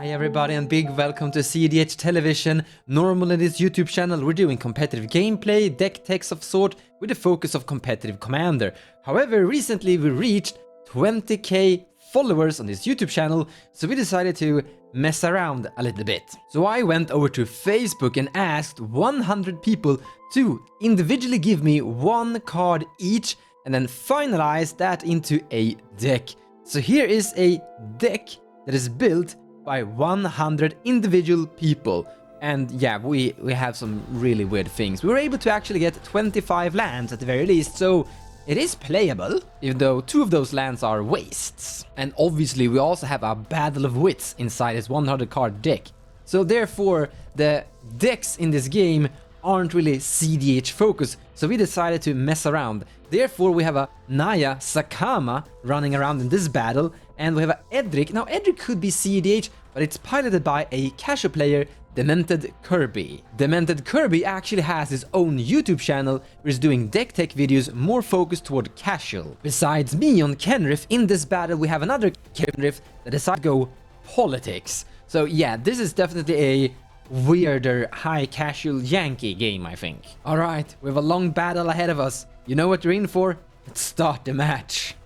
Hi everybody and big welcome to cEDH Television. Normally this YouTube channel we're doing competitive gameplay, deck techs of sort, with the focus of competitive commander. However, recently we reached 20k followers on this YouTube channel, so we decided to mess around a little bit. So I went over to Facebook and asked 100 people to individually give me one card each and then finalize that into a deck. So here is a deck that is built by 100 individual people. And yeah, we have some really weird things. We were able to actually get 25 lands at the very least, so it is playable, even though 2 of those lands are wastes. And obviously we also have a battle of wits inside this 100 card deck. So therefore, the decks in this game aren't really cEDH focused, so we decided to mess around. Therefore we have a Naya Zacama running around in this battle, and we have a Edric. Now Edric could be cEDH, but it's piloted by a casual player, Demented Kirby. Demented Kirby actually has his own YouTube channel where he's doing deck tech videos more focused toward casual. Besides me on Kenrith, in this battle we have another Kenrith that decided to go politics. So yeah, this is definitely a weirder high casual Yankee game, I think. Alright, we have a long battle ahead of us. You know what you're in for? Let's start the match.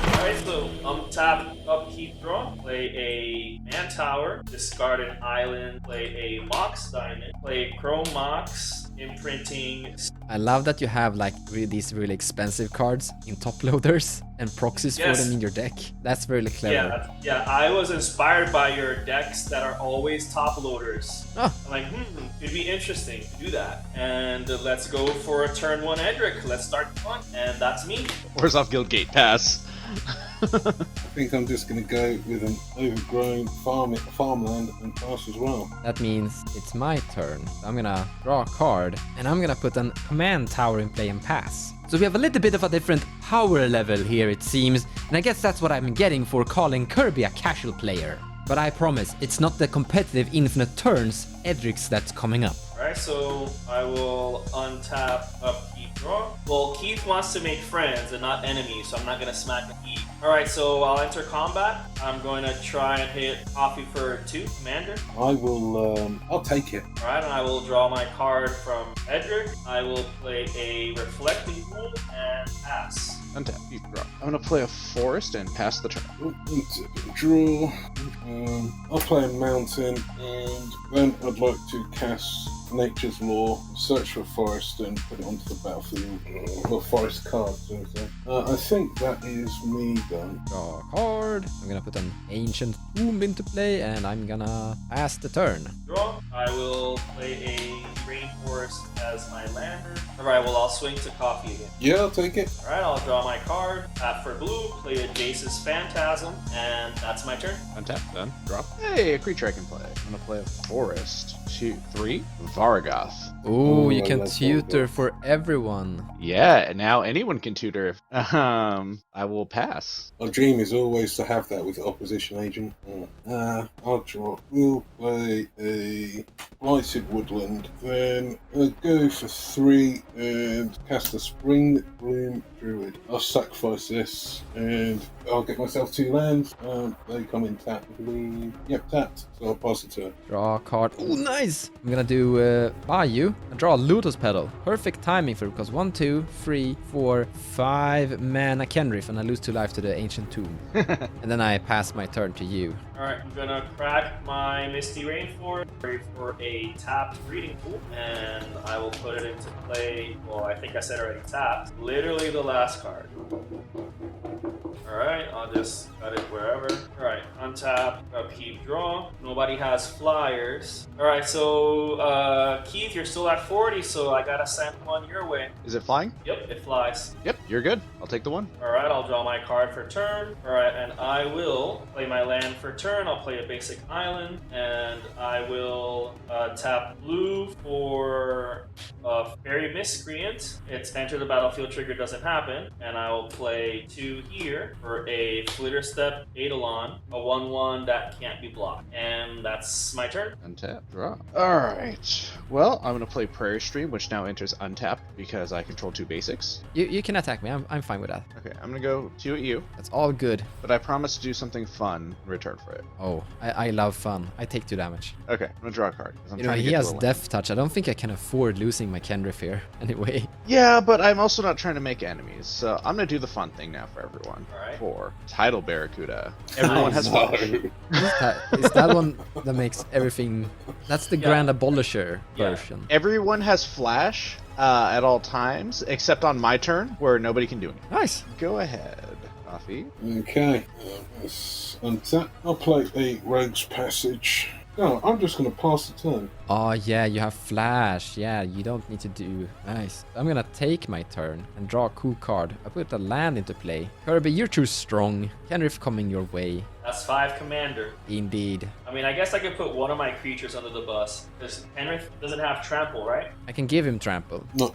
Alright, so tap, upkeep, draw, play a man tower, discard an island, play a mox diamond, play chrome mox, imprinting. I love that you have like these really expensive cards in top loaders and proxies for them in your deck. That's really clever. Yeah, I was inspired by your decks that are always top loaders. Oh. I'm like, it'd be interesting to do that. And let's go for a turn 1 Edric. Let's start the fun. And that's me. Where's off Guildgate Pass? I think I'm just going to go with an overgrown farmland and pass as well. That means it's my turn. I'm gonna draw a card and I'm gonna put a command tower in play and pass. So we have a little bit of a different power level here, it seems, and I guess that's what I'm getting for calling Kirby a casual player. But I promise, it's not the competitive infinite turns Edric's that's coming up. Alright, so I will untap, upkeep, draw. Well, Keith wants to make friends and not enemies, so I'm not going to smack Keith. Alright, so I'll enter combat. I'm going to try and hit Coffee for 2, Commander. I will, I'll take it. Alright, and I will draw my card from Edric. I will play a Reflecting Pool and pass. Untap, you draw. I'm gonna play a forest and pass the turn. Draw. I'll play a mountain, and then I'd like to cast Nature's Law, search for forest, and put it onto the battlefield. Or forest cards. I think that is me done. Draw a card. I'm gonna put an Ancient Tomb into play and I'm gonna pass the turn. Draw. I will play a Rainforest as my lander. Alright, well, I'll swing to Coffee again. Yeah, I'll take it. Alright, I'll draw my card. Tap for blue, play a Jace's Phantasm, and that's my turn. Untap, done. Draw. Hey, a creature I can play. I'm gonna play a forest. 2, 3, Vargoth. Ooh, you I can like tutor Vargoth. for everyone. Yeah, now anyone can tutor. I will pass. My dream is always to have that with opposition agent. I'll draw. We'll play a Blighted Woodland. Then I'll go for 3 and cast a Spring Bloom Druid. I'll sacrifice this and I'll get myself 2 lands. They come in tapped, I believe. Yep, tapped. So I'll pass the turn. Draw a card. Ooh, nice! I'm gonna do Bayou and draw a Lotus Petal. Perfect timing for it because 1, 2, 3, 4, 5 mana Kenrith and I lose 2 life to the Ancient Tomb. And then I pass my turn to you. Alright, I'm gonna crack my Misty Rainforest for a tapped Breeding Pool, and I will put it into play. Well, I think I said already tapped. Literally the last card. Alright, I'll just cut it wherever. Alright, untap, upkeep, draw. Nobody has flyers. Alright, so Keith, you're still at 40, so I gotta send one your way. Is it flying? Yep, it flies. Yep, you're good. I'll take the 1. Alright, I'll draw my card for turn. Alright, and I will play my land for turn. I'll play a basic island, and I will tap blue for Fairy Miscreant. It's enter the battlefield, trigger doesn't happen, and I will play 2 here for a Flitter Step Eidolon, a 1/1 that can't be blocked. And that's my turn. Untap, draw. Alright. Well, I'm gonna play Prairie Stream, which now enters untapped because I control 2 basics. You can attack me. I'm fine with that. Okay, I'm gonna go 2 at you, That's all good. but I promise to do something fun in return for it. Oh, I love fun. I take 2 damage. Okay, I'm gonna draw a card. 'Cause I'm You know, trying to he get has to a land. Death Touch. I don't think I can afford losing my Kenrith here anyway. Yeah, but I'm also not trying to make enemies, so I'm gonna do the fun thing now for everyone. Alright. For Tidal Barracuda. Everyone has No. flash. Is that one that makes everything... That's the Yeah. Grand Abolisher Yeah. version. Everyone has flash at all times, except on my turn, where nobody can do anything. Nice. Go ahead, Coffee. Okay, let's untap. I'll play a Rogue's Passage. No, I'm just going to pass the turn. Oh yeah, you have flash. Yeah, you don't need to do... Nice. I'm gonna take my turn and draw a cool card. I put a land into play. Kirby, you're too strong. Kenrith coming your way. That's 5 commander. Indeed. I mean, I guess I could put one of my creatures under the bus. Because Kenrith doesn't have trample, right? I can give him trample. No.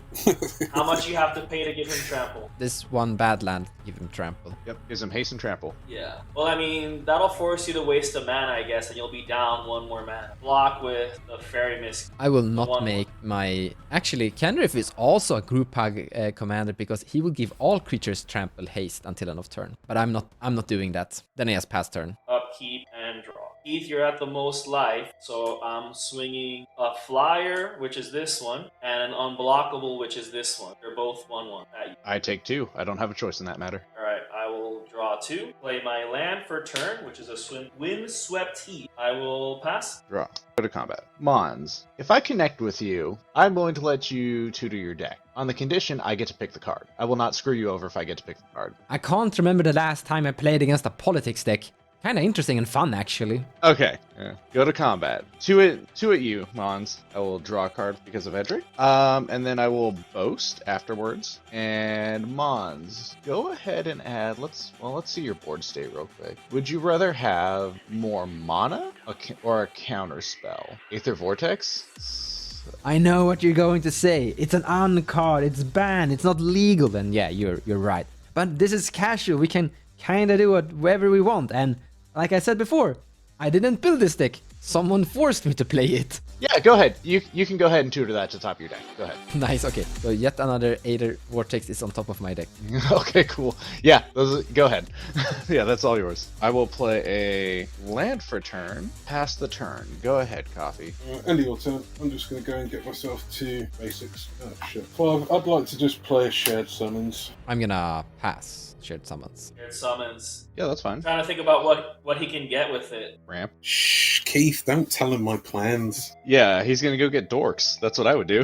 How much you have to pay to give him trample? This one bad land, give him trample. Yep, gives him haste and trample. Yeah. Well, I mean, that'll force you to waste a mana, I guess, and you'll be down 1 more mana. Block with the Fairy Mist. I will not One. make my... Actually, Kenrith is also a group hug commander because he will give all creatures trample haste until end of turn. But I'm not doing that. Then he has pass turn. Upkeep and draw. Keith, you're at the most life, so I'm swinging a flyer, which is this one, and an unblockable, which is this one. They're both 1/1 at you. I take 2. I don't have a choice in that matter. Alright, I will draw 2. Play my land for turn, which is a Windswept Heath. I will pass. Draw. Go to combat. Mons, if I connect with you, I'm willing to let you tutor your deck. On the condition, I get to pick the card. I will not screw you over if I get to pick the card. I can't remember the last time I played against a politics deck. Kinda interesting and fun, actually. Okay, go to combat. 2 at you, Mons. I will draw a card because of Edric. And then I will boast afterwards. And Mons, go ahead and add. Let's see your board state real quick. Would you rather have more mana or a counter spell? Aether Vortex. I know what you're going to say. It's an uncard. It's banned. It's not legal. Then yeah, you're right. But this is casual. We can kinda do whatever we want. And like I said before, I didn't build this deck. Someone forced me to play it. Yeah, go ahead. You can go ahead and tutor that to the top of your deck. Go ahead. Nice, okay. So yet another Aether Vortex is on top of my deck. Okay, cool. Yeah, go ahead. Yeah, that's all yours. I will play a land for turn. Pass the turn. Go ahead, Coffee. End of your turn. I'm just going to go and get myself 2 basics. Oh, shit. 5. I'd like to just play a Shared Summons. I'm gonna pass Shared Summons. Here it summons. Yeah, that's fine. Trying to think about what he can get with it. Ramp. Shh, Keith, don't tell him my plans. Yeah, he's gonna go get dorks. That's what I would do.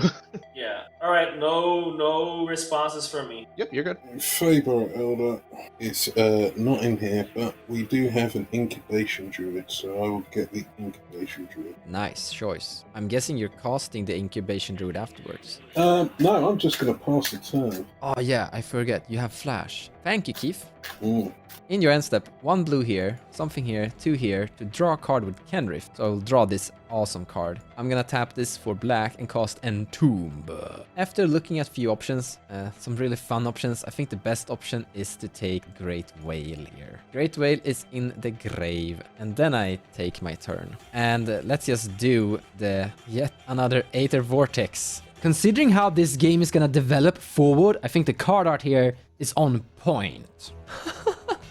Yeah. Alright, no responses from me. Yep, you're good. Faber Elder is not in here, but we do have an Incubation Druid, so I will get the Incubation Druid. Nice choice. I'm guessing you're casting the Incubation Druid afterwards. No, I'm just going to pass the turn. Oh yeah, I forget. You have flash. Thank you, Keith. Mm. In your end step, 1 blue here, something here, 2 here, to draw a card with Kenrith. So I'll draw this awesome card. I'm gonna tap this for black and cast Entomb. After looking at few options, some really fun options, I think the best option is to take Great Whale here. Great Whale is in the grave, and then I take my turn. And let's just do the yet another Aether Vortex. Considering how this game is gonna develop forward, I think the card art here is on point.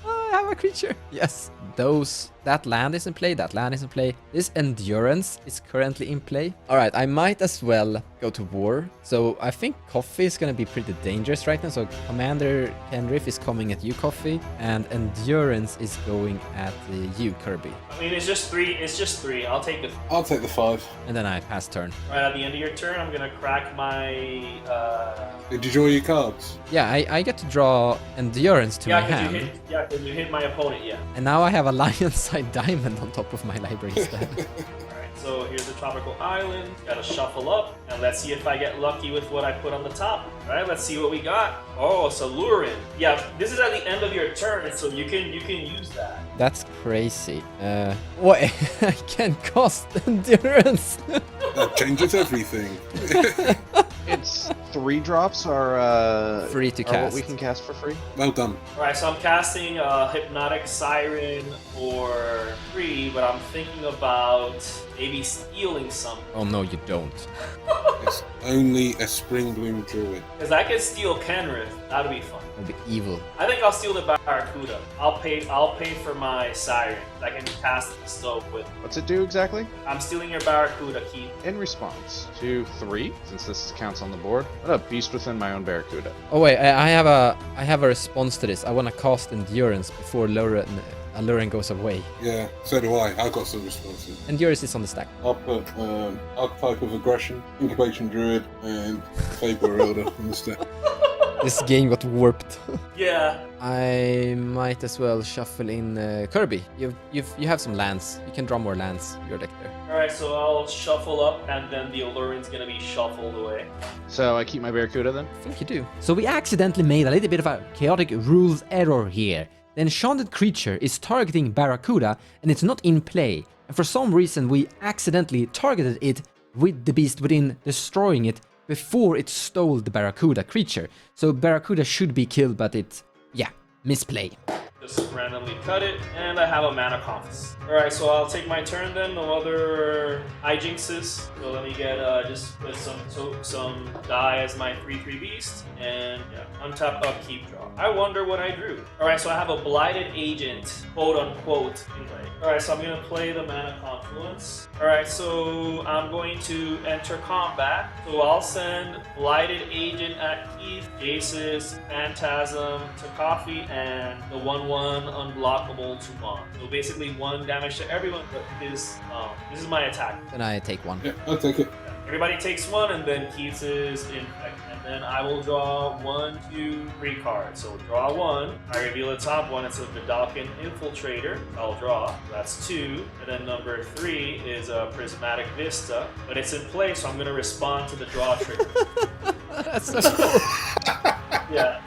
I have a creature. Yes. That land is in play, that land is in play. This Endurance is currently in play. Alright, I might as well go to war. So I think Coffee is gonna be pretty dangerous right now. So Commander Kenrith is coming at you, Coffee, and Endurance is going at you, Kirby. I mean, it's just 3. It's just 3. I'll take the... I'll take the 5. And then I pass turn. Right at the end of your turn, I'm gonna crack my... Did you draw your cards? Yeah, I get to draw Endurance to my hand. Because you hit my opponent, yeah. And now I have a Lion-Side Diamond on top of my library instead. Alright, so here's the tropical island. Gotta shuffle up, and let's see if I get lucky with what I put on the top. Alright, let's see what we got. Oh, Salurin. Yeah, this is at the end of your turn, so you can use that. That's crazy. What? I can cost Endurance. That changes everything. It's 3-drops are Free to are what cast. we can cast for free. Well done. Alright, so I'm casting Hypnotic Siren for free, but I'm thinking about maybe stealing something. Oh no, you don't. It's only a Springbloom Druid. Because I could steal Kenrith. That'd be fun. That'd be evil. I think I'll steal the Barracuda. I'll pay for my Siren. I can cast the stove with. What's it do exactly? I'm stealing your Barracuda, Keith. In response to 3, since this counts on the board, what a beast within my own Barracuda. Oh wait, I have a response to this. I want to cast Endurance before Lauren goes away. Yeah, so do I. I've got some responses. Endurance is on the stack. I'll put Archetype of Aggression, Incubation Druid, and Faber Elder in the stack. This game got warped. Yeah. I might as well shuffle in Kirby. You have some lands. You can draw more lands. Your deck there. Alright, so I'll shuffle up, and then the Allurin's gonna be shuffled away. So I keep my Barracuda then? I think you do. So we accidentally made a little bit of a chaotic rules error here. The enchanted creature is targeting Barracuda and it's not in play. And for some reason we accidentally targeted it with the beast within, destroying it before it stole the Barracuda creature. So Barracuda should be killed, but it's, yeah, misplay. Just randomly cut it, and I have a mana compass. Alright, so I'll take my turn then. No other hijinxes. So let me get just put some die as my 3/3 beast, and yeah, untap, upkeep, draw. I wonder what I drew. Alright, so I have a blighted agent, quote unquote, in play. Alright, so I'm gonna play the mana confluence. Alright, so I'm going to enter combat. So I'll send blighted agent at Keith, Jace's, Phantasm to Coffee, and the 1/1 unblockable to Mon. So basically 1 damage to everyone, but this is my attack. Then I take one. Yeah, I'll take it. Everybody takes 1, and then Keith's is in effect. And then I will draw 1, 2, 3 cards. So draw 1. I reveal the top one. It's a Vidalcan Infiltrator. I'll draw. That's 2. And then number 3 is a Prismatic Vista. But it's in play, so I'm going to respond to the draw trigger. That's so cool. Yeah.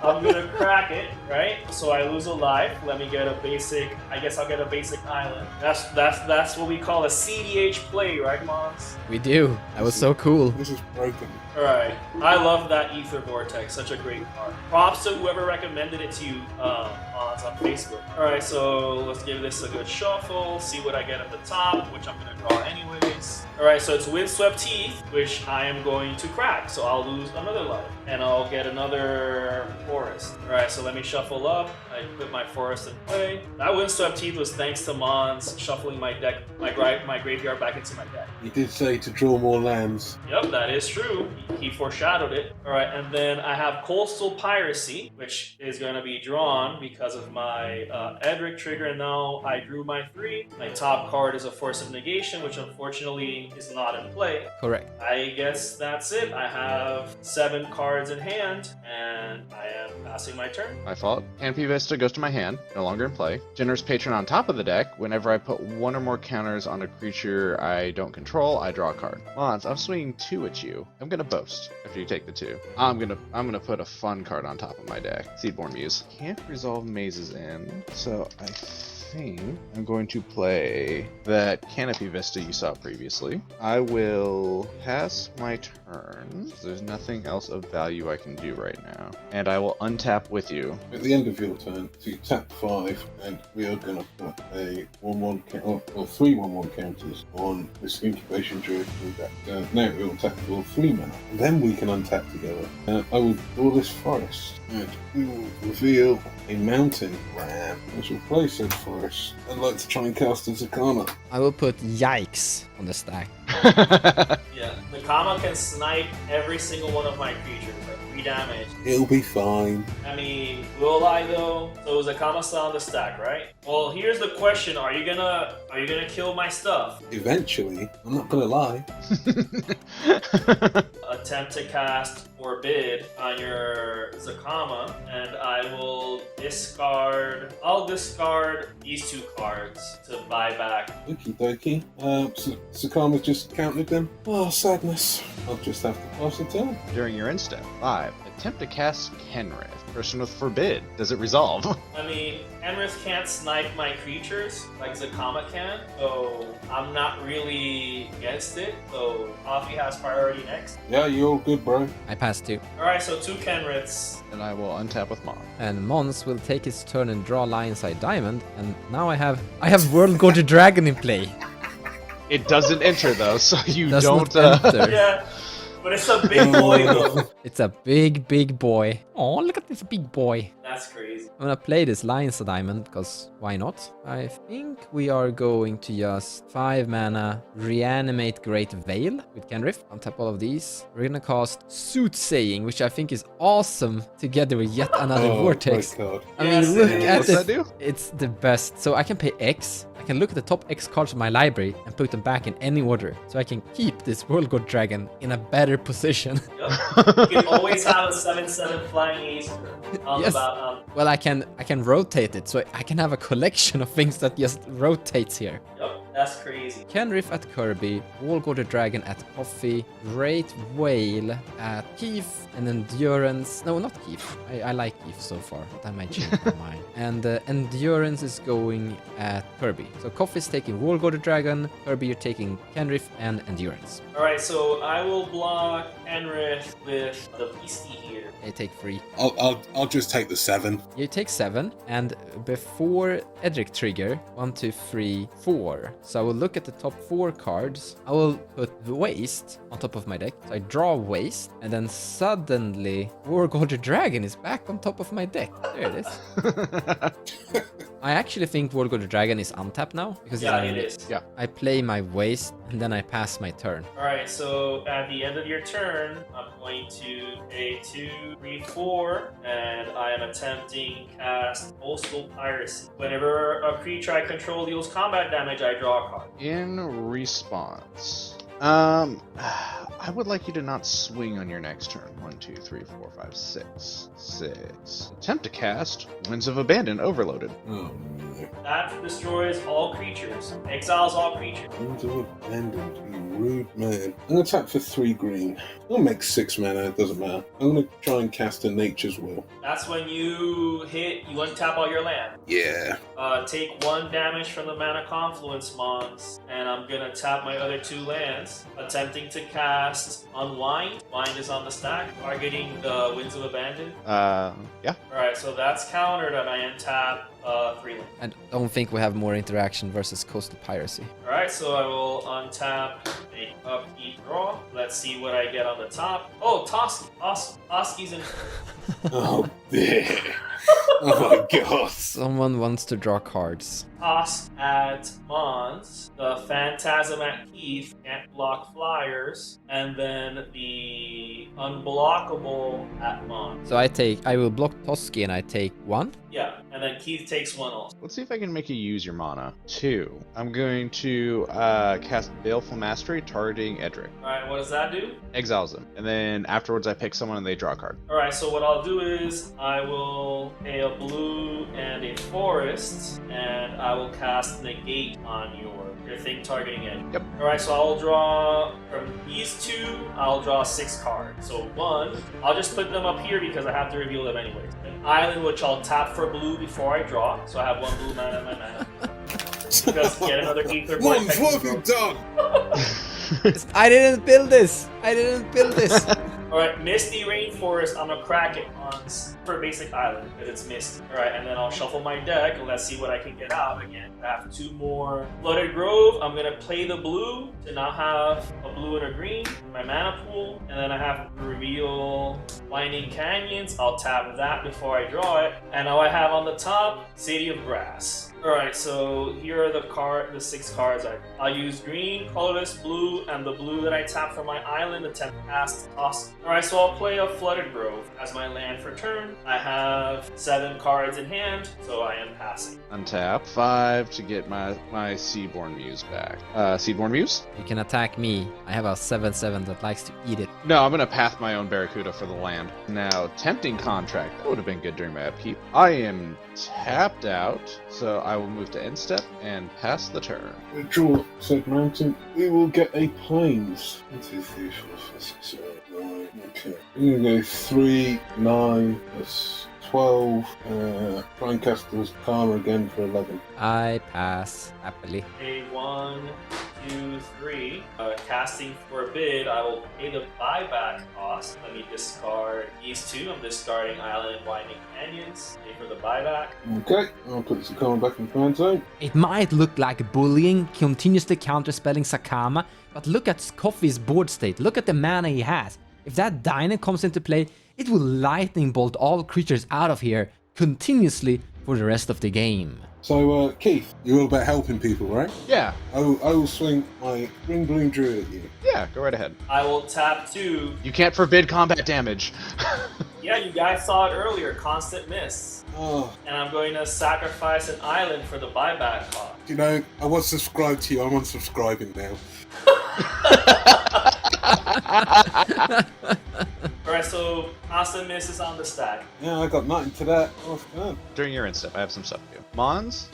I'm gonna crack it, right? So I lose a life. Let me get a basic. I guess I'll get a basic island. That's what we call a cEDH play, right, Mons? We do. That was so cool. This is broken. All right. I love that Ether Vortex. Such a great card. Props to whoever recommended it to you, Mons, on Facebook. All right. So let's give this a good shuffle. See what I get at the top, which I'm gonna draw anyways. All right. So it's Windswept Teeth, which I am going to crack. So I'll lose another life, and I'll get another forest. Alright, so let me shuffle up. I put my forest in play. That Windswept Teeth was thanks to Mons shuffling my deck, my graveyard back into my deck. You did say to draw more lands. Yep, that is true. He foreshadowed it. Alright, and then I have Coastal Piracy, which is going to be drawn because of my Edric trigger. And now I drew my 3. My top card is a Force of Negation, which unfortunately is not in play. Correct. I guess that's it. I have 7 cards in hand, and I am passing my turn. My fault. Canopy Vista goes to my hand, no longer in play. Generous Patron on top of the deck. Whenever I put 1 or more counters on a creature I don't control, I draw a card. Mons, I'm swinging 2 at you. I'm gonna boast after you take the 2. I'm gonna put a fun card on top of my deck. Seedborn Muse. Can't resolve Maze's End, so I think I'm going to play that Canopy Vista you saw previously. I will pass my turn. There's nothing else of value I can do right now. And I will untap with you. At the end of your turn, so you tap 5, and we are going to put a 1/1 or 3 1/1 counters on this Incubation Druid. Now we will tap for 3 mana. And then we can untap together. I will draw this forest, and we will reveal a mountain ram, which will play said forest. I'd like to try and cast a Zacama. I will put Yikes on the stack. Yeah, the Kama can snipe every single one of my creatures, like 3 damage. It'll be fine. I mean, will I though? So is the Kama still on the stack, right? Well, here's the question: Are you gonna kill my stuff? Eventually, I'm not gonna lie. Attempt to cast Forbid on your Zacama, and I will discard. I'll discard these 2 cards to buy back. Okie dokie. Zacama just counted them. Oh, sadness. I'll just have to pass the turn. During your end step, 5 Attempt to cast Kenrith. Person with Forbid. Does it resolve? I mean, Kenrith can't snipe my creatures like Zacama can, so I'm not really against it. So Coffee has priority next. Yeah, you're all good, bro. I pass 2. Alright, so 2 Kenriths. And I will untap with Mon. And Mons will take his turn and draw Lionside Diamond. And now I have World Gorger Dragon in play. It doesn't enter though, so you Does don't. not enter. Yeah, but it's a big boy though. It's a big boy. Oh, look at this big boy. That's crazy. I'm gonna play this Lionside Diamond, because why not? I think we are going to just 5 mana reanimate Great Veil with Kenrith. Untap all of these. We're gonna cast Soothsaying, which I think is awesome together with yet another Vortex. Great card. I mean, Yes, look it at What's this. that do? It's the best. So I can pay X. I can look at the top X cards of my library and put them back in any order. So I can keep this World God Dragon in a better position. Yep. You can always have a 7/7 flying ace on Yes. Well, I can rotate it, so I can have a collection of things that just rotates here. Yep, that's crazy. Kenrith at Kirby, Wallgorder Dragon at Coffee, Great Whale at Keith, and Endurance. No, not Keith. I like Keith so far, but I might change my mind. And Endurance is going at Kirby. So Coffee's taking Wallgorder Dragon, Kirby, you're taking Kenrith and Endurance. Alright, so I will block Kenrith with the beastie here. I take 3. I'll just take the 7. You take 7, and before Edric trigger, 1, 2, 3, 4. So I will look at the top 4 cards. I will put the Waste on top of my deck. So I draw Waste, and then suddenly Wargorger Dragon is back on top of my deck. There it is. I actually think Wargorger Dragon is untapped now, because Yeah, it's it is. Yeah. I play my Waste, and then I pass my turn. Alright, so at the end of your turn, I'm going to pay 2, 3, 4, and I am attempting cast Postal Piracy. Whenever a creature I control deals combat damage, I draw a card. In response, I would like you to not swing on your next turn. 1, 2, 3, 4, 5, 6. 6. Attempt to cast Winds of Abandon overloaded. Oh no. That destroys all creatures. Exiles all creatures. Winds of Abandoned, you rude man. I'm gonna tap for 3 green. I'll make 6 mana, it doesn't matter. I'm gonna try and cast a Nature's Will. That's when you hit, you untap all your land. Yeah. Take 1 damage from the Mana Confluence Mons, and I'm gonna tap my other 2 lands, attempting to cast Unwind. Wind is on the stack, targeting the Winds of Abandon. Yeah. Alright, so that's countered, and I untap 3 lands. I don't think we have more interaction versus Coastal Piracy. Alright, so I will untap, make upkeep, draw. Let's see what I get on the top. Oh, Toski. Toski's in. Oh, there. Oh my god. Someone wants to draw cards. Toss at Mons, the Phantasm at Keith, can't block flyers, and then the Unblockable at Mons. So I will block Toski and I take 1. Yeah, and then Keith takes 1 also. Let's see if I can make you use your mana. 2. I'm going to cast Baleful Mastery targeting Edric. Alright, what does that do? Exiles them. And then afterwards I pick someone and they draw a card. Alright, so what I'll do is I will pay a blue and a forest, and I will cast Negate on your thing targeting it. Yep. Alright, so I'll draw from these 2, I'll draw 6 cards. So 1, I'll just put them up here because I have to reveal them anyways. An island which I'll tap for blue before I draw, so I have 1 blue mana in my mana. Because get another Ether Void. Mons, what have you done? I didn't build this! I didn't build this! Alright, Misty Rainforest, I'm gonna crack it once for basic island, because it's misty. Alright, and then I'll shuffle my deck, and let's see what I can get out again. I have 2 more Flooded Grove, I'm gonna play the blue to now have a blue and a green in my mana pool, and then I have Reveal Winding Canyons, I'll tap that before I draw it, and now I have on the top, City of Brass. Alright, so here are the 6 cards. I'll use green, colorless, blue, and the blue that I tap from my island, attempt to cast toss. Alright, so I'll play a Flooded Grove as my land for turn. I have 7 cards in hand, so I am passing. Untap 5 to get my Seaborn Muse back. Seaborn Muse? You can attack me. I have a 7/7 that likes to eat it. No, I'm gonna path my own Barracuda for the land. Now, Tempting Contract. That would have been good during my upkeep. I am tapped out, so I will move to end step and pass the turn. Draw said mountain. We will get a plains. 1, 2, 3, 4, 5, 6, 7, 8, 9. Okay. I'm gonna go 3, 9, plus 12. Try and cast the Zacama again for 11. I pass happily. Okay, 1, 2, 3. Casting Forbid, I will pay the buyback cost. Let me discard these two. I'm discarding Island and Winding Canyons. Pay for the buyback. Okay, I'll put the Zacama back in command zone. It might look like bullying, continuously counterspelling Zacama, but look at Coffee's board state. Look at the mana he has. If that Dyna comes into play, it will lightning bolt all creatures out of here continuously for the rest of the game. So, Keith, you're all about helping people, right? Yeah, I will swing my Green Bloom Druid at you. yeah, go right ahead. I will tap 2. You can't forbid combat damage. Yeah, you guys saw it earlier. Constant miss. Oh, And I'm going to sacrifice an island for the buyback cost. you know, I was subscribed to you. I'm unsubscribing now. Alright, so constant miss is on the stack. Yeah, I got nothing to that. Oh, God. During your end step, I have some stuff to do. Mons,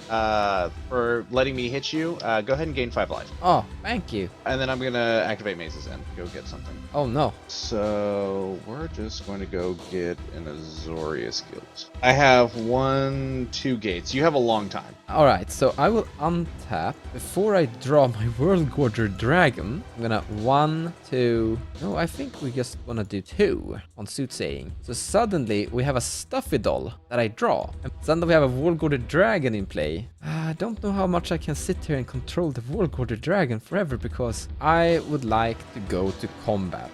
for letting me hit you, go ahead and gain 5 life. Oh, thank you. And then I'm gonna activate Maze's End. Go get something. Oh no. So we're just going to go get an Azorius Guild. I have 1, 2 gates. You have a long time. Alright, so I will untap. Before I draw my World Gorger Dragon, I'm gonna 1, 2... No, I think we just wanna do 2 on Soothsaying. So suddenly we have a Stuffy Doll that I draw. And suddenly we have a World Gorger Dragon in play. I don't know how much I can sit here and control the World Gorger Dragon forever because I would like to go to combat.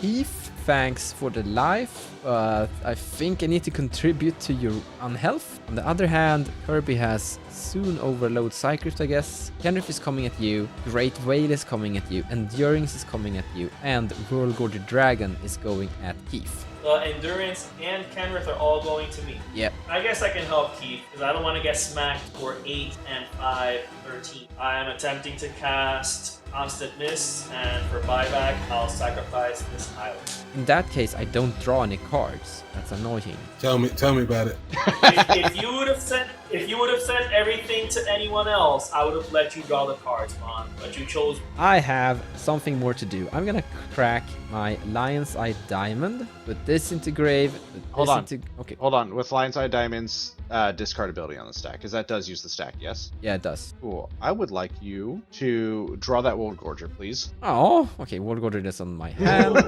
Keith, thanks for the life, but I think I need to contribute to your unhealth. On the other hand, Kirby has soon overload Cycrypt, I guess. Kenrith is coming at you, Great Whale is coming at you, Endurance is coming at you, and World Gorger Dragon is going at Keith. Endurance and Kenrith are all going to me. Yep. I guess I can help Keith, because I don't want to get smacked for 8 and 5, 13. I am attempting to cast Constant Miss, and for buyback, I'll sacrifice this island. In that case, I don't draw any cards. That's annoying. Tell me about it. if you would have sent everything to anyone else, I would have let you draw the cards, Mon. But you chose. I have something more to do. I'm gonna crack my Lion's Eye Diamond, put this into grave, put Hold this on. into... Okay. Hold on. With Lion's Eye Diamonds, discard ability on the stack, because that does use the stack, yes? Yeah, it does. Cool. I would like you to draw that World Gorger, please. Oh, okay. World Gorger is on my hand.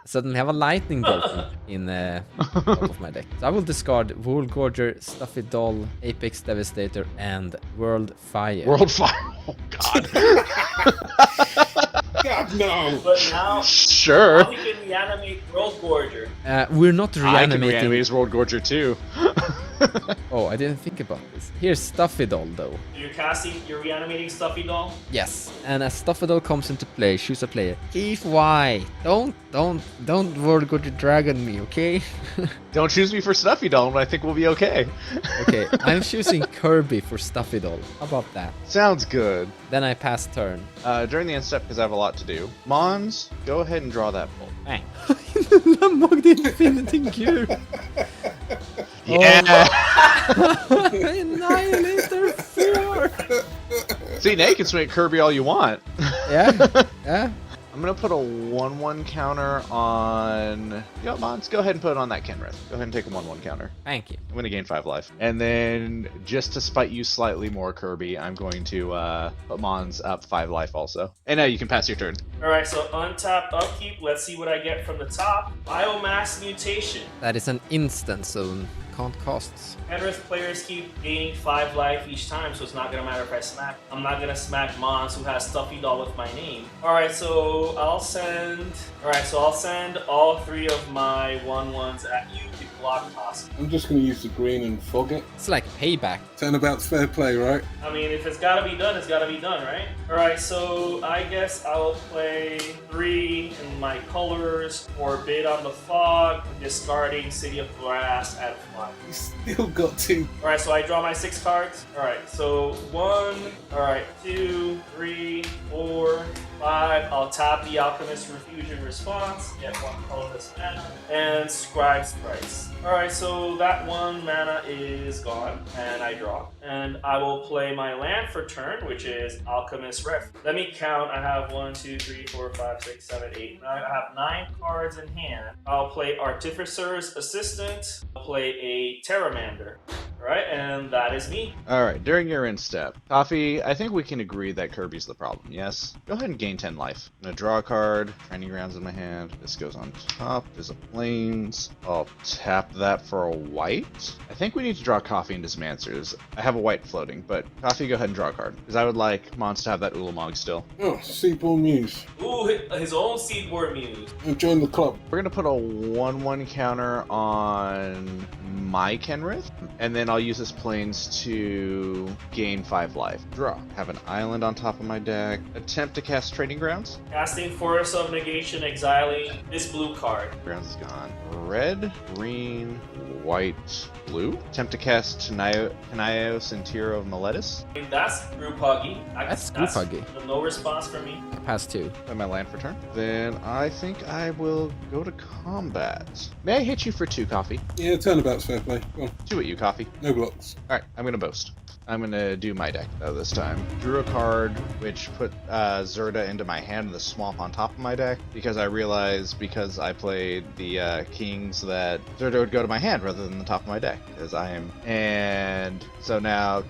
Suddenly have a lightning bolt in top of my deck. So I will discard World Gorger, Stuffy Doll, Apex Devastator, and World Fire. World Fire. Oh, God. God, no! But now, Sure. now he can reanimate World Gorger. We're not I can reanimating. reanimate his World Gorger, too. Oh, I didn't think about this. Here's Stuffy Doll, though. You're reanimating Stuffy Doll? Yes. And as Stuffy Doll comes into play, choose a player. Keith, why? Don't World Gorger Dragon me, okay? Don't choose me for Stuffy Doll, but I think we'll be okay. Okay, I'm choosing Kirby for Stuffy Doll. How about that? Sounds good. Then I pass turn. During the end step, because I have a lot to do. Mons, go ahead and draw that bolt. Bang. Lamog the Infinity Cure. Yeah! Annihilator 4! See, now you can swing at Kirby all you want. Yeah? Yeah? I'm gonna put a 1/1 counter on... Yeah, Mons, go ahead and put it on that Kenrith. Go ahead and take a 1/1 counter. Thank you. I'm gonna gain 5 life. And then, just to spite you slightly more, Kirby, I'm going to put Mons up 5 life also. And now you can pass your turn. Alright, so untap, upkeep. Let's see what I get from the top. Biomass Mutation. That is an instant zone. Can't cost. Kenrith players keep gaining 5 life each time, so it's not gonna matter if I smack. I'm not gonna smack Mons, who has Stuffy Doll with my name. Alright, so I'll send all 3 of my 1/1s at you to block toss. I'm just going to use the green and fog it. It's like payback. Turnabout's fair play, right? I mean, if it's gotta be done, it's gotta be done, right? Alright, so I guess I'll play 3 in my colors, Forbid on the Fog, discarding City of Brass at 1. You still got 2. Alright, so I draw my 6 cards. Alright, so 1, alright, 2, 3, 4, 5. I'll tap the Alchemist Refuge in response, get 1 colorless mana, and Scribe's Price. Alright, so that 1 mana is gone, and I draw. And I will play my land for turn, which is Alchemist Refuge. Let me count. I have 1, 2, 3, 4, 5, 6, 7, 8, 9. I have 9 cards in hand. I'll play Artificer's Assistant. I'll play a Terramander. Alright, and that is me. Alright, during your end step, Coffee, I think we can agree that Kirby's the problem, yes? Go ahead and gain 10 life. I'm gonna draw a card, training grounds in my hand. This goes on top, there's a plains. I'll tap that for a white. I think we need to draw Coffee into some answers. I have a white floating, but Coffee, go ahead and draw a card. Because I would like Mons to have that Ulamog still. Oh, Seaborn Muse. Ooh, his own Seedboard Muse. Join the club. We're gonna put a 1/1 counter on my Kenrith, and then I'll use this plains to gain 5 life. Draw. Have an island on top of my deck. Attempt to cast Trading Grounds. Casting Forest of Negation, exiling this blue card. Grounds is gone. Red, green, white, blue. Attempt to cast Tanayo Sentiro of Meletis. That's Group Huggy. That's Group Huggy. No response from me. Pass 2. Play my land for turn. Then I think I will go to combat. May I hit you for 2, Coffee? Yeah, turnabout's fair play. Go on. 2 at you, Coffee. No blocks. Alright, I'm gonna boast. I'm gonna do my deck though this time. Drew a card which put Zerda into my hand in the swamp on top of my deck because I realized because I played the kings that Zerda would go to my hand rather than the top of my deck because I am. And so now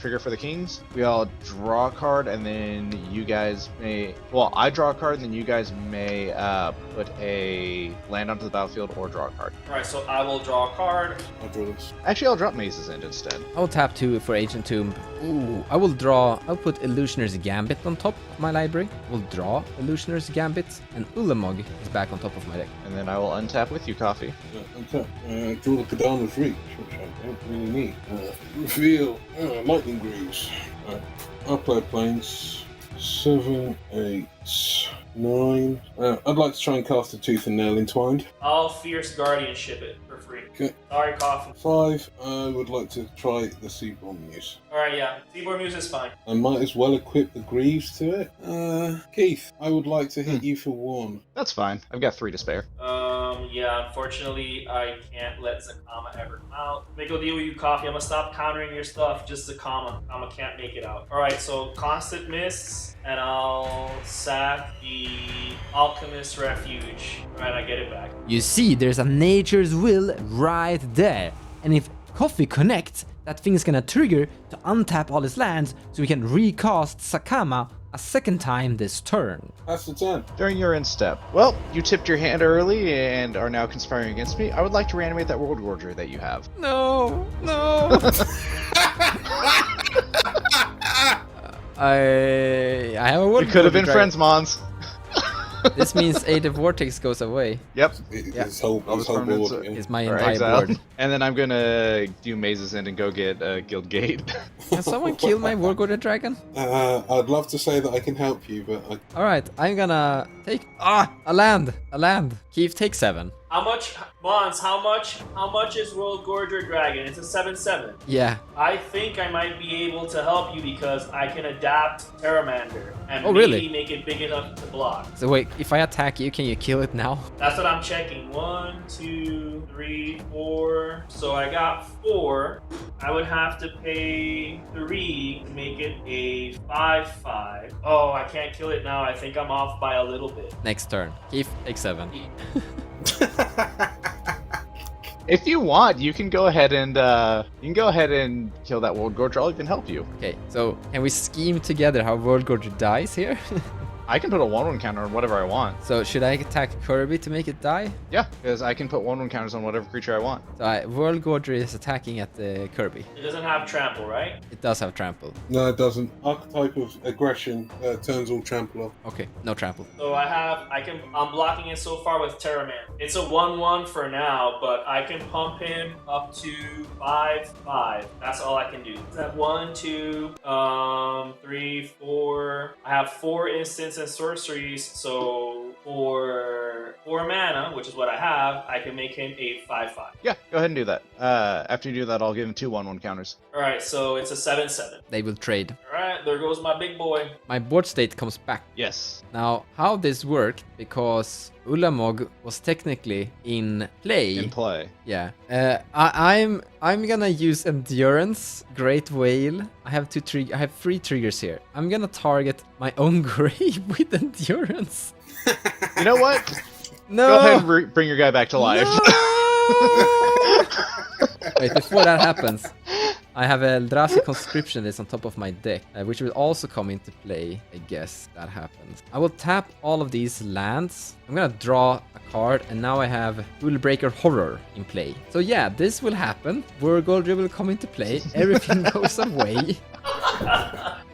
trigger for the kings. We all draw a card and then you guys may. Well, I draw a card and then you guys may put a land onto the battlefield or draw a card. Alright, so I will draw a card. I'll draw this. Actually, I'll drop Maze's End instead. I will tap 2 for Ancient Tomb. Ooh, I'll put Illusioner's Gambit on top of my library. We'll draw Illusioner's Gambit, and Ulamog is back on top of my deck. And then I will untap with you, Coffee. Okay. Draw the Kadama's Reach, which I don't really need. Reveal Lightning Greaves. Right. I'll play Plains. 7, 8, 9. I'd like to try and cast a Tooth and Nail Entwined. I'll Fierce Guardianship it for free. Okay. Sorry, Coffee. 5. I would like to try the Seaborn Muse. Alright, yeah. Seaboard Muse is fine. I might as well equip the Greaves to it. Keith, I would like to hit you for 1. That's fine. I've got 3 to spare. Yeah, unfortunately, I can't let Zacama ever come out. Make a deal with you, Coffee. I'm gonna stop countering your stuff, just Zacama. Zacama can't make it out. Alright, so Constant Mists, and I'll sack the Alchemist Refuge. Alright, I get it back. You see, there's a nature's will right there. And if Coffee connects, that thing's gonna trigger to untap all his lands so we can recast Zacama a second time this turn. That's the turn. During your end step. Well, you tipped your hand early and are now conspiring against me. I would like to reanimate that World Gorger that you have. No, no. I have a We could have been friends, Mons. This means Aether Vortex goes away. Yep. His whole was board. permanent, Yeah. It's my Or entire exiled. board. And then I'm gonna do Maze's End and go get Guild Gate. Can someone kill my Wargorder Dragon? I'd love to say that I can help you, but I... Alright, I'm gonna take a land. Keith, take 7. How much, Mons, how much is World Gorger Dragon? It's a 7/7. Yeah. I think I might be able to help you because I can adapt Terramander and Oh, maybe really? make it big enough to block. So wait, if I attack you, can you kill it now? That's what I'm checking. 1, 2, 3, 4. So I got 4. I would have to pay 3 to make it a 5/5. Oh, I can't kill it now. I think I'm off by a little bit. Next turn. Keith, take 7. If you want, you can go ahead and kill that World Gorger. I'll even help you. Okay, so can we scheme together how Wargorger dies here? I can put a 1/1 counter on whatever I want. So should I attack Kirby to make it die? Yeah, because I can put 1/1 counters on whatever creature I want. So Wargorger is attacking at the Kirby. It doesn't have trample, right? It does have trample. No, it doesn't. Archetype of aggression turns all trample off. Okay, no trample. So I'm blocking it so far with Terraman. It's a 1/1 for now, but I can pump him up to 5/5. That's all I can do. I have 1, 2, 3, 4. I have 4 instants and sorceries, so for 4 mana, which is what I have, I can make him a 5/5. Yeah, go ahead and do that. After you do that, I'll give him 2 1/1 counters. Alright, so it's a 7/7. They will trade. Alright, there goes my big boy. My board state comes back. Yes. Now, how this worked, because Ulamog was technically in play. In play. Yeah. I'm gonna use Endurance, Great Whale. I have 3 triggers here. I'm gonna target my own grave with Endurance. You know what? No! Go ahead and bring your guy back to life. No! Wait, before that happens, I have a Eldrazi Conscription that's on top of my deck, which will also come into play, I guess that happens. I will tap all of these lands. I'm gonna draw a card, and now I have Rulebreaker Horror in play. So yeah, this will happen. Wargolder will come into play. Everything goes away.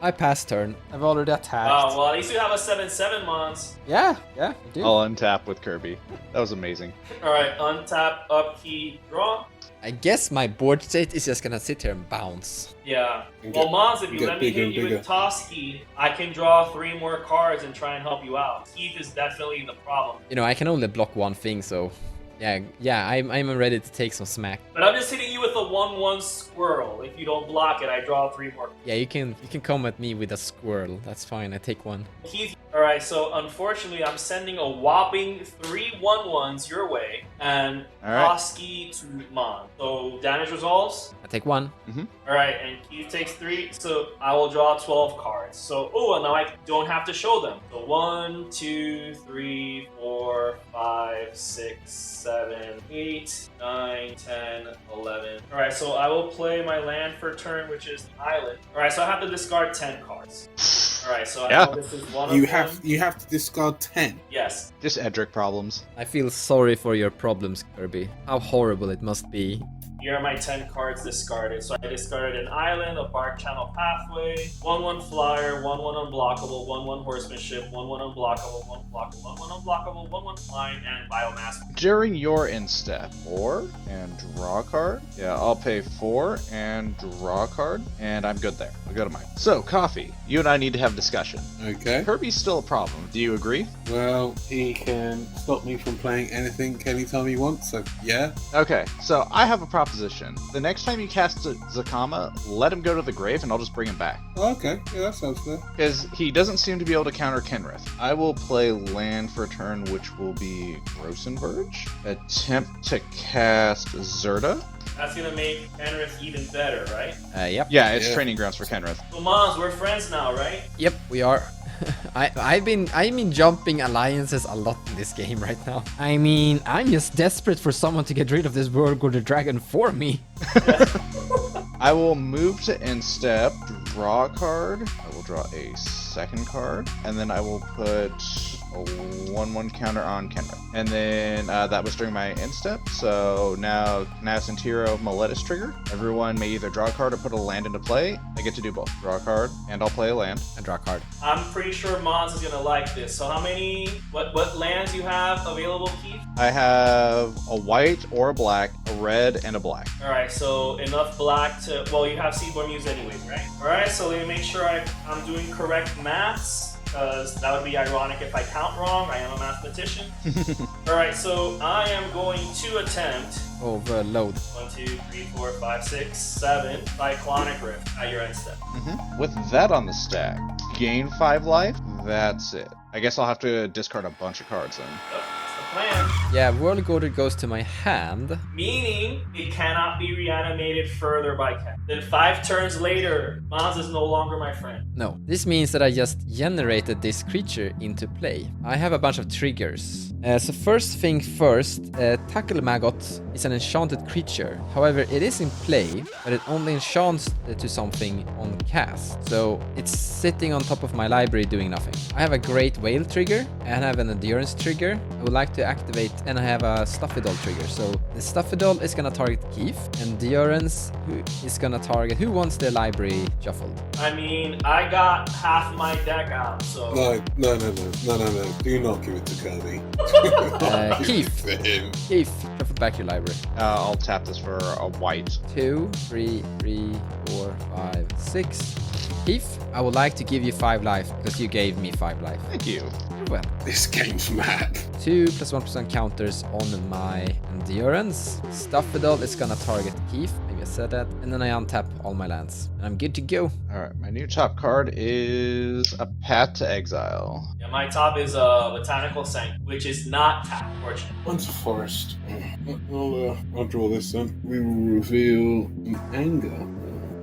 I pass turn. I've already attacked. Oh, well, at least you have a 7/7, Mons. Yeah, I do. I'll untap with Kirby. That was amazing. Alright, untap, upkeep, draw. I guess my board state is just gonna sit here and bounce. Yeah. And Well, get- Mons, if you get let me bigger hit and you bigger. with Toss Keith, I can draw 3 more cards and try and help you out. Keith is definitely the problem. You know, I can only block one thing, so yeah, I'm ready to take some smack. But I'm just hitting you with a 1/1 squirrel. If you don't block it, I draw 3 more. Yeah, you can come at me with a squirrel. That's fine. I take one. Keith, alright, so unfortunately, I'm sending a whopping 3 1/1s your way and Alright. Oski to Mon. So damage resolves. I take one. Alright, and Keith takes 3, so I will draw 12 cards. So, oh, and now I don't have to show them. So 1, 2, 3, 4, 5, 6, 7, 8, 9, 10, 11. Alright, so I will play my land for turn, which is the island. Alright, so I have to discard 10 cards. Alright, so I Yeah. know this is one of You them. have to discard 10. Yes. Just Edric problems. I feel sorry for your problems, Kirby. How horrible it must be. Here are my 10 cards discarded. So I discarded an island, a bark channel pathway, 1/1 flyer, 1/1 unblockable, 1/1 horsemanship, 1/1 unblockable, 1 blockable, 1/1 unblockable, 1/1 flying, and biomass. During your instep, 4 and draw a card. Yeah, I'll pay 4 and draw a card, and I'm good there. I'll go to mine. So, Coffee, you and I need to have a discussion. Okay. Kirby's still a problem. Do you agree? Well, he can stop me from playing anything anytime he wants, so yeah. Okay, so I have a proposition. The next time you cast Zacama, let him go to the grave, and I'll just bring him back. Oh, okay, yeah, that sounds fair. Because he doesn't seem to be able to counter Kenrith. I will play land for a turn, which will be Grossenverge. Attempt to cast Zerta. That's gonna make Kenrith even better, right? Yep. Yeah, it's Yeah. training grounds for Kenrith. So Mons, we're friends now, right? Yep, we are. I've been jumping alliances a lot in this game right now. I mean, I'm just desperate for someone to get rid of this Wargolder dragon for me. I will move to instep, draw a card. I will draw a second card, and then I will put a 1/1 counter on Kenrith. And then that was during my instep, so now Nascentiro Maletis trigger. Everyone may either draw a card or put a land into play. I get to do both. Draw a card, and I'll play a land. I draw a card. I'm pretty sure Mons is gonna like this. So how many, what lands you have available, Keith? I have a white or a black, a red, and a black. Alright, so enough black to, well, you have Seedborn Muse anyways, right? Alright, so let me make sure I'm doing correct maths, because that would be ironic if I count wrong. I am a mathematician. Alright, so I am going to attempt Overload. 1, 2, 3, 4, 5, 6, 7 Cyclonic Rift at your end step. With that on the stack, gain 5 life. That's it. I guess I'll have to discard a bunch of cards then. Yep, that's the plan. Yeah, Wargolder goes to my hand. Meaning it cannot be reanimated further by Ken. Then 5 turns later, Mons is no longer my friend. No, this means that I just generated this creature into play. I have a bunch of triggers. So first thing first, Tackle Maggot is an enchanted creature. However, it is in play, but it only enchants to something on cast. So it's sitting on top of my library doing nothing. I have a Great Whale trigger, and I have an Endurance trigger. I would like to activate, and I have a Stuffy Doll trigger. So the Stuffy Doll is gonna target Keith. Endurance is gonna target who wants their library shuffled. I mean, I got half my deck out, so... No. Do not give it to Kirby. Keith. For him. Keith, shuffle back your library. I'll tap this for a white. 2, 3, 4, 5, 6. Keith, I would like to give you 5 life because you gave me 5 life. Thank you. You're welcome. This game's mad. 2 +1% counters on my Endurance. Stuffidol is gonna target Keith. Maybe I said that. And then I untap all my lands. And I'm good to go. Alright, my new top card is a Path to Exile. Yeah, my top is a Botanical Sanct, which is not tap, fortunately. Onto Forest. I'll draw this then. We will reveal an Anger.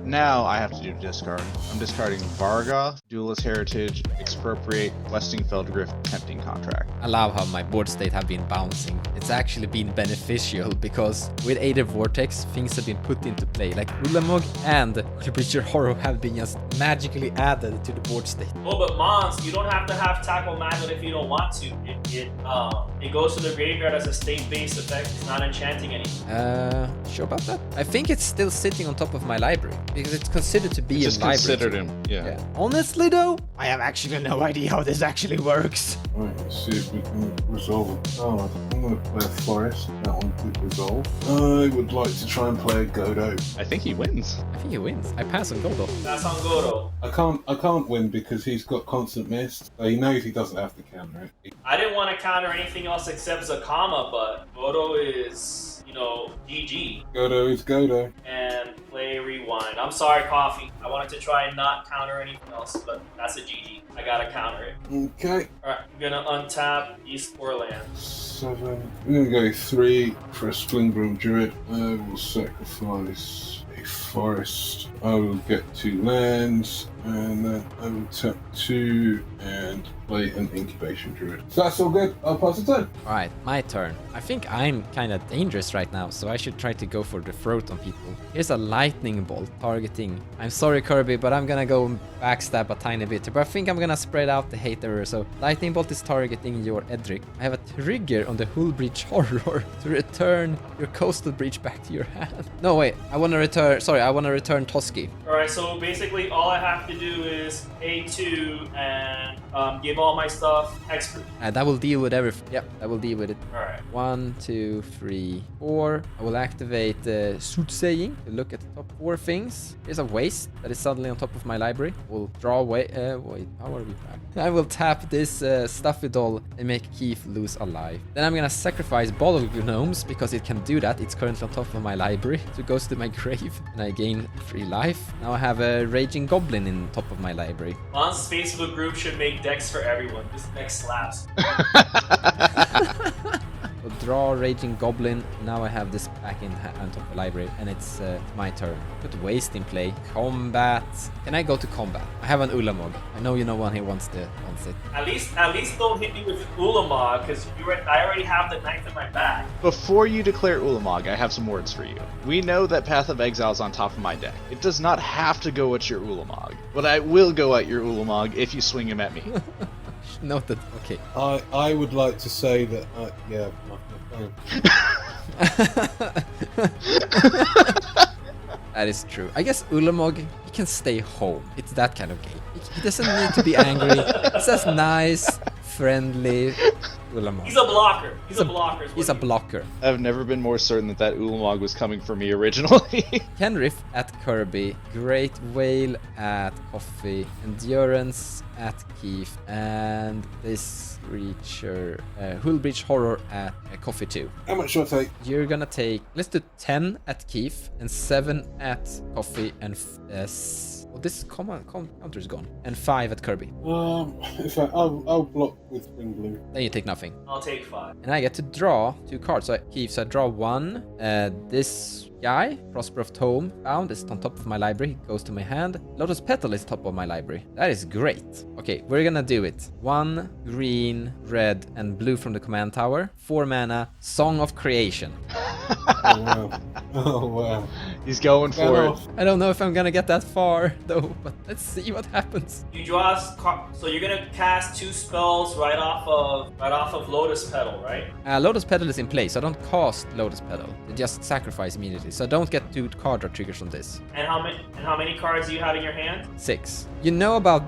Now I have to do discard. I'm discarding Varga, Duelist Heritage, Expropriate, Westing Feldgriff, Tempting Contract. I love how my board state have been bouncing. It's actually been beneficial because with Aether Vortex, things have been put into play. Like Ulamog and Creature Horror have been just magically added to the board state. Oh, but Mons, you don't have to have Tackle Magnet if you don't want to. It goes to the graveyard as a state-based effect. It's not enchanting anything. Sure about that? I think it's still sitting on top of my library because it's considered to be Just a library. considered him, yeah. Honestly though, I have actually no idea how this actually works. Right, let's see if we can resolve a card. I'm going to play a Forest. That one could resolve. I would like to try and play a Godo. I think he wins. I think he wins. I pass on Godo. That's on Godo. I can't win because he's got Constant Mist. So he knows he doesn't have to counter it. I didn't want to counter anything else except Zacama, but Godo is, GG. Godo is Godo. And play Rewind. I'm sorry, Coffee. I wanted to try and not counter anything else, but that's a GG. I gotta counter it. Okay. Alright, I'm gonna untap East 4 land. 7. I'm going to go 3 for a Splingbroom Druid. I will sacrifice a Forest. I will get 2 lands. And then I will tap 2 and play an Incubation Druid. So that's all good. I'll pass the turn. Alright, my turn. I think I'm kind of dangerous right now, so I should try to go for the throat on people. Here's a Lightning Bolt targeting. I'm sorry, Kirby, but I'm gonna go backstab a tiny bit. But I think I'm gonna spread out the hate error. So Lightning Bolt is targeting your Edric. I have a trigger on the Hull Breach Horror to return your Coastal Breach back to your hand. No, wait. I want to return Toski. Alright, so basically all I have to do is A2 and give all my stuff expert. That will deal with everything. Yep, that will deal with it. Alright. 1, 2, 3, 4. I will activate Soothsaying to look at the top 4 things. Here's a waste that is suddenly on top of my library. We'll draw away. Wait, how are we back? I will tap this Stuffy Doll and make Keith lose a life. Then I'm gonna sacrifice Bottle Gnomes because it can do that. It's currently on top of my library. So it goes to my grave and I gain 3 life. Now I have a Raging Goblin in top of my library. Mon's Facebook group should make decks for everyone. This deck slaps. We'll draw Raging Goblin. Now I have this back on top of the library, and it's my turn. Put Waste in play. Combat. Can I go to combat? I have an Ulamog. I know you know one he wants it. At least don't hit me with Ulamog, because I already have the knife in my back. Before you declare Ulamog, I have some words for you. We know that Path of Exile is on top of my deck. It does not have to go at your Ulamog, but I will go at your Ulamog if you swing him at me. Noted. Okay. I would like to say that, That is true. I guess Ulamog, he can stay home. It's that kind of game. He doesn't need to be angry. He's just nice, friendly. Ulamog. He's a blocker. He's a blocker. He's a blocker. I've never been more certain that Ulamog was coming for me originally. Kenrith at Kirby, Great Whale at Coffee, Endurance at Keith, and this creature, Hull Breach Horror at Coffee 2. How much should I take? You're gonna take, let's do 10 at Keith, and 7 at Coffee, and this counter is gone, and 5 at Kirby. In fact, I'll block with Spring Blue. Then you take nothing. I'll take 5. And I get to draw 2 cards. So I draw 1. This guy, Prosper of Tome, found is on top of my library. It goes to my hand. Lotus Petal is top of my library. That is great. Okay, we're gonna do it. 1 green, red, and blue from the command tower. 4 mana, Song of Creation. Oh wow. Oh wow. He's going for it. I don't know if I'm gonna get that far though, but let's see what happens. You draw so you're gonna cast 2 spells right off of Lotus Petal, right? Lotus Petal is in play, so I don't cast Lotus Petal. I just sacrifice immediately, so I don't get 2 card draw triggers on this. And how many cards do you have in your hand? 6. You know about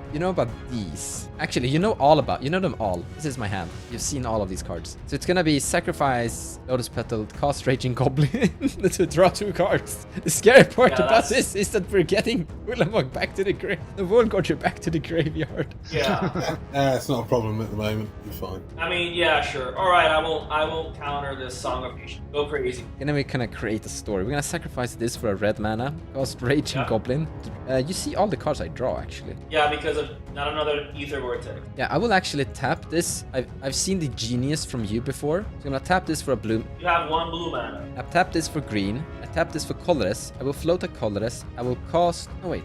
these. Actually, you know them all. This is my hand. You've seen all of these cards. So it's gonna be sacrifice Lotus Petal, cast Raging Goblin to draw 2 cards. The scary part Yeah, about that's- this is that we're getting Ulamog back to the grave. The Warlord back to the graveyard. Yeah. It's not a problem at the moment. You're fine. I mean, yeah, sure. All right, I won't counter this Song of Creation. Go crazy. And then we're gonna create a story. We're gonna sacrifice this for a red mana. Cost Raging Yeah. Goblin. You see all the cards I draw, actually. Yeah, because of not another Ether Vortex. Yeah, I will actually tap this. I've seen the genius from you before. So I'm gonna tap this for a blue. You have 1 blue mana. I tap this for green. I tap this for colorless. I will float a colorless. I will cast. Oh wait.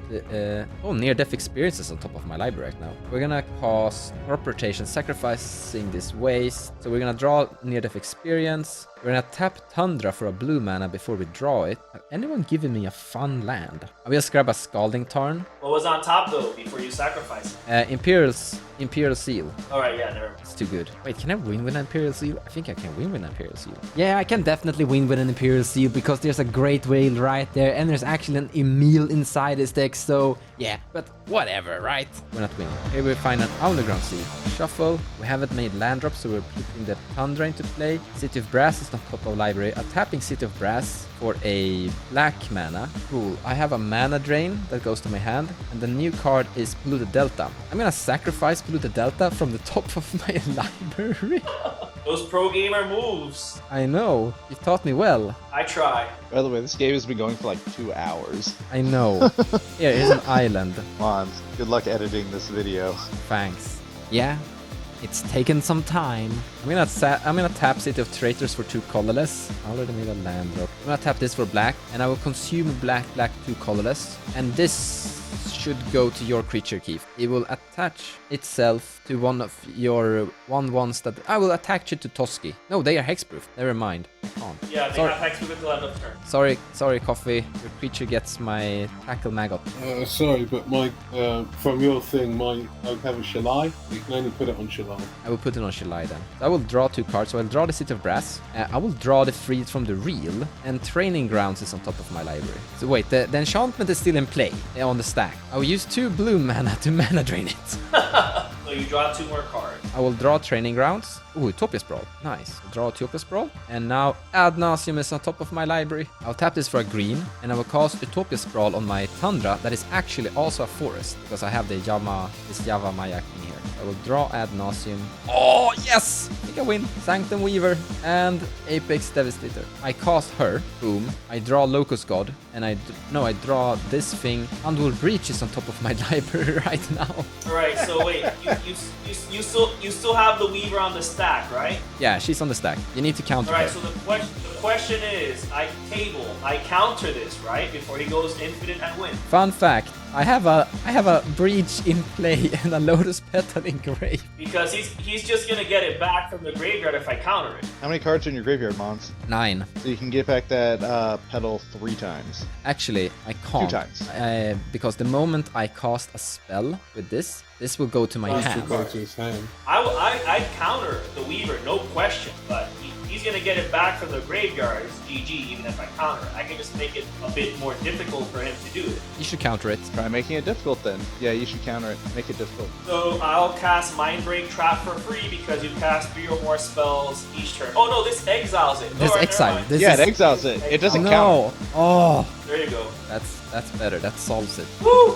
Near-death experiences on top of my library right now. We're gonna cast Corp Rotation, sacrificing this waste. So we're gonna draw near-death experience. We're gonna tap Tundra for a blue mana before we draw it. Have anyone given me a fun land? I will just grab a Scalding Tarn. What was on top though before you sacrifice it? Imperial Seal. All right, yeah, never mind. It's too good. Wait, can I win with an Imperial Seal? I think I can win with an Imperial Seal. Yeah, I can definitely win with an Imperial Seal because there's a Great Whale right there and there's actually an Emil inside this deck, so yeah, but whatever, right? We're not winning. Here we find an Underground Seal. Shuffle. We haven't made land drops, so we're putting the Tundra into play. City of Brass is on top of library. A tapping City of Brass for a black mana. Cool. I have a mana drain that goes to my hand, and the new card is Polluted Delta. I'm gonna sacrifice Polluted Delta from the top of my library. Those pro gamer moves. I know. You taught me well. I try. By the way, this game has been going for like 2 hours. I know. Here is an island. Mons, good luck editing this video. Thanks. Yeah. It's taken some time. I'm gonna tap City of Traitors for 2 colorless. I already made a land drop. I'm gonna tap this for black, and I will consume black 2 colorless. And this should go to your creature, Keith. It will attach itself to one of your 1/1s that I will attach it to Toski. No, they are hexproof. Never mind. I can't. Yeah, they Sorry. have hex until end of turn. Sorry, Coffee. Your creature gets my Tackle Maggot. Sorry, but my from your thing, I have a Shalai. You can only put it on Shalai. I will put it on Shalai then. So I will draw 2 cards. So I'll draw the City of Brass. I will draw the Freed from the Real. And Training Grounds is on top of my library. So wait, the enchantment is still in play on the stack. I will use 2 blue mana to mana drain it. So you draw 2 more cards. I will draw Training Grounds. Ooh, Utopia Sprawl. Nice. I'll draw Utopia Sprawl. And now Ad Nauseam is on top of my library. I'll tap this for a green. And I will cast Utopia Sprawl on my Tundra that is actually also a forest. Because I have this Java Maya in here. I will draw Ad Nauseam. Oh, yes! I think I win. Sanctum Weaver and Apex Devastator. I cast her. Boom. I draw Locust God. And I draw this thing. Undual Breach is on top of my library right now. All right, so wait, you still have the Weaver on the stack, right? Yeah, she's on the stack. You need to counter All right, her. so the question is, I counter this, right, before he goes infinite and win. Fun fact, I have a Breach in play and a Lotus Petal in grave. Because he's just gonna get it back from the graveyard if I counter it. How many cards are in your graveyard, Mons? 9. So you can get back that petal 3 times. Actually, I can't. 2 times. Because the moment I cast a spell with this will go to my That's hand. what goes to his hand. I counter the Weaver, no question, but he's gonna get it back from the graveyard. It's GG, even if I counter it. I can just make it a bit more difficult for him to do it. You should counter it. Try making it difficult then. Yeah, you should counter it. Make it difficult. So I'll cast Mindbreak Trap for free because you cast 3 or more spells each turn. Oh no, this exiles it. This Alright, exile. never mind. This Yeah, is... it exiles it. It doesn't count. No. Oh, There you go. that's better. That solves it. Woo!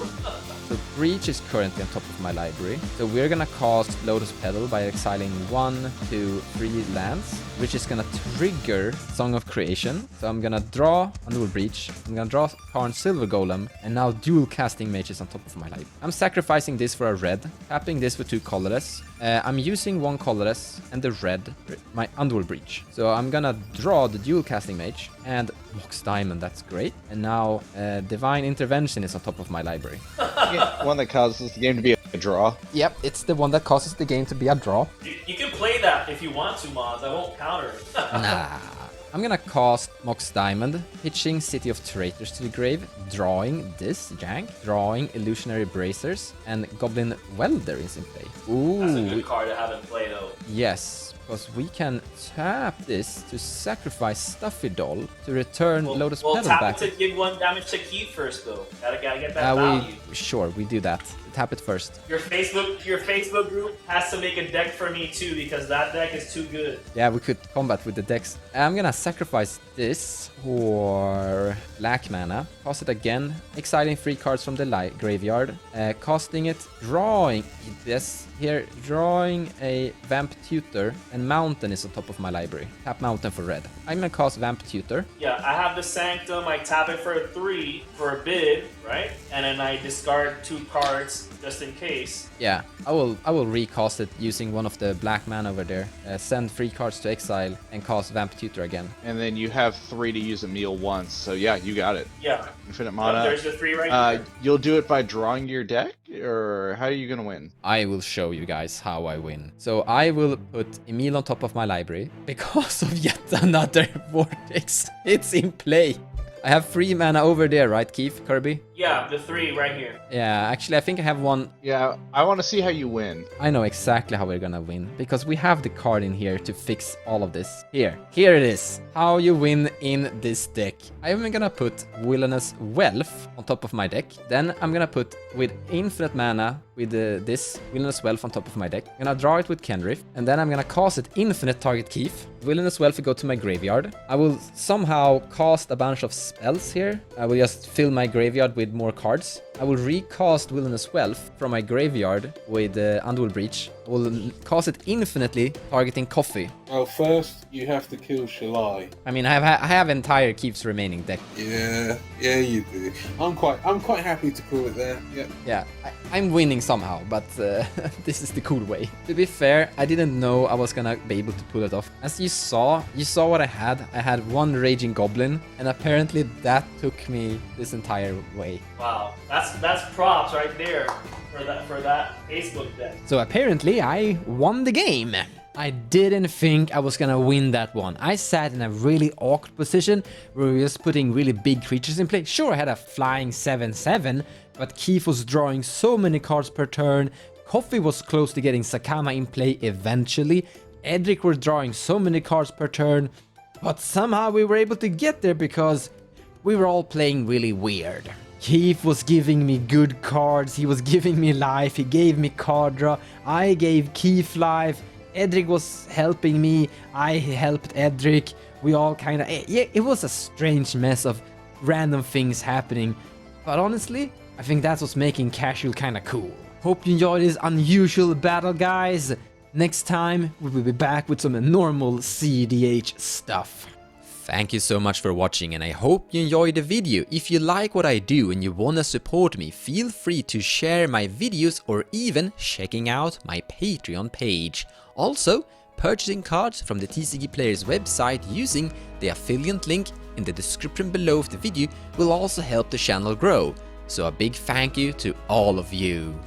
So Breach is currently on top of my library. So we're gonna cast Lotus Petal by exiling 1, 2, 3 lands, which is gonna trigger Song of Creation. So I'm gonna draw Undual Breach. I'm gonna draw Karn Silver Golem, and now dual casting mages on top of my library. I'm sacrificing this for a red, tapping this for 2 colorless. I'm using 1 colorless and the red, my Undual Breach. So I'm gonna draw the dual casting mage and Mox Diamond. That's great. And now Divine Intervention is on top of my library. One that causes the game to be a draw. Yep, it's the one that causes the game to be a draw. You can play that if you want to, Mons. I won't counter it. Nah. I'm gonna cast Mox Diamond, pitching City of Traitors to the grave, drawing this jank, drawing Illusionary Bracers, and Goblin Welder is in play. That's a good Ooh, card to have in play, though. yes, because we can tap this to sacrifice Stuffy Doll to return Lotus Well, Petal tap back. it to give 1 damage to Keith first, though. Gotta get that value. Sure, we do that. Tap it first. Your Facebook group has to make a deck for me too because that deck is too good. Yeah, we could combat with the decks. I'm gonna sacrifice this for black mana, cast it again, exiling 3 cards from the graveyard, casting it, drawing this here, drawing a Vamp Tutor, and Mountain is on top of my library. Tap Mountain for red. I'm gonna cast Vamp Tutor. Yeah, I have the Sanctum, I tap it for a 3 for a bid, right? And then I discard 2 cards just in case. Yeah, I will recast it using one of the black mana over there. Send 3 cards to exile and cast Vamp Tutor again. And then you have 3 to use a meal once. So yeah, you got it. Yeah. Infinite mana. There's the 3 right here. You'll do it by drawing your deck, or how are you gonna win? I will show you guys how I win. So I will put Emil on top of my library because of yet another Vortex. It's in play. I have 3 mana over there, right, Keith, Kirby? Yeah, the 3 right here. Yeah, actually, I think I have 1. Yeah, I want to see how you win. I know exactly how we're gonna win, because we have the card in here to fix all of this. Here it is. How you win in this deck. I'm gonna put Wilderness Wealth on top of my deck. Then I'm gonna put, with infinite mana, with this Wilderness Wealth on top of my deck. I'm gonna draw it with Kenrith, and then I'm gonna cast it infinite target Keith. Wilderness Wealth will go to my graveyard. I will somehow cast a bunch of spells here. I will just fill my graveyard with more cards. I will recast Wilderness Wealth from my graveyard with Underworld Breach. I will cast it infinitely, targeting Coffee. Well, first you have to kill Shalai. I mean, I have entire Keith's remaining deck. Yeah, you do. I'm quite happy to call it there. Yeah. Yeah, I'm winning somehow, but this is the cool way. To be fair, I didn't know I was gonna be able to pull it off. As you saw what I had. I had 1 Raging Goblin, and apparently that took me this entire way. Wow, that's props right there for that Facebook deck. So apparently I won the game. I didn't think I was gonna win that one. I sat in a really awkward position where we were just putting really big creatures in play. Sure, I had a flying 7/7, but Keith was drawing so many cards per turn. Coffee was close to getting Zacama in play eventually. Edric were drawing so many cards per turn, but somehow we were able to get there because we were all playing really weird. Keith was giving me good cards, he was giving me life, he gave me card draw, I gave Keith life, Edric was helping me, I helped Edric, we all kinda... Yeah, it was a strange mess of random things happening, but honestly, I think that's what's making casual kinda cool. Hope you enjoyed this unusual battle, guys. Next time, we will be back with some normal cEDH stuff. Thank you so much for watching, and I hope you enjoyed the video. If you like what I do and you wanna support me, feel free to share my videos or even checking out my Patreon page. Also, purchasing cards from the TCG Players website using the affiliate link in the description below of the video will also help the channel grow. So a big thank you to all of you.